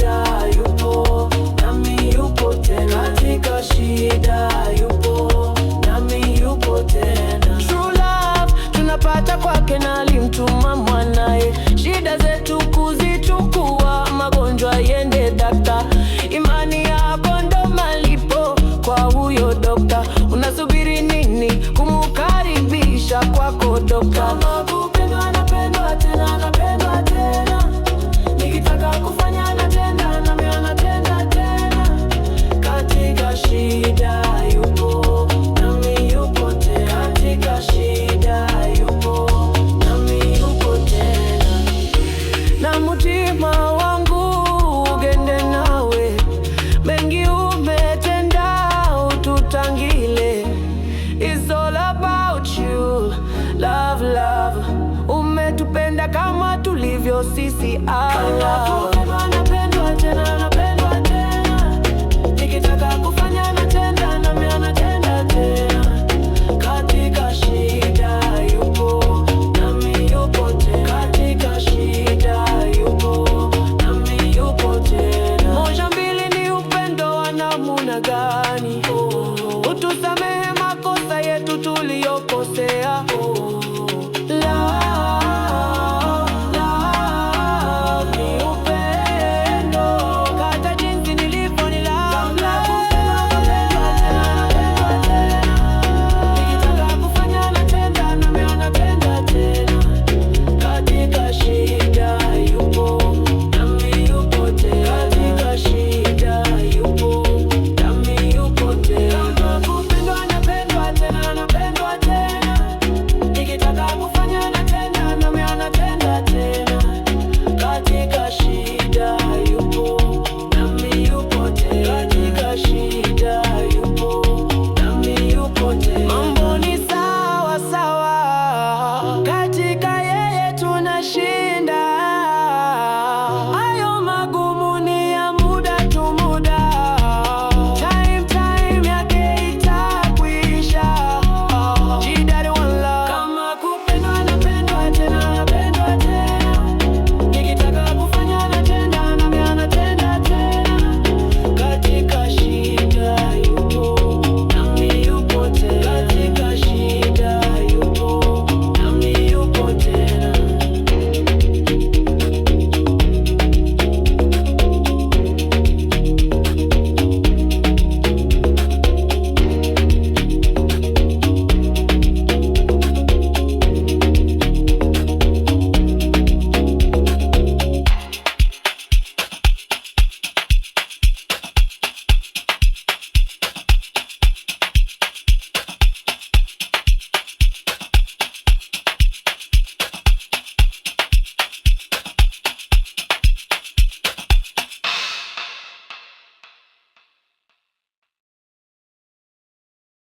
shida yupo nami, yupo tena. Katika shida yupo nami, yupo tena. True love tunapata kwake, na alimtuma mwanaye shida zetu kuzichukua, magonjwa yende dakta. Imani yako ndo malipo kwa huyo dokta. Unasubiri nini kumukaribisha kwako dokta? Kama kupendwa anapendwa tena, anapendwa tena. Nikitaka kufanya anatenda, nami anatenda tena. Katika shida yupo nami, yupo tena. Katika shida yupo nami, yupo tena. Na mutima wangu ugende nawe, mengi umetenda ututangile. It's all about you, love, love. Umetupenda kama tulivyo sisi, Allah.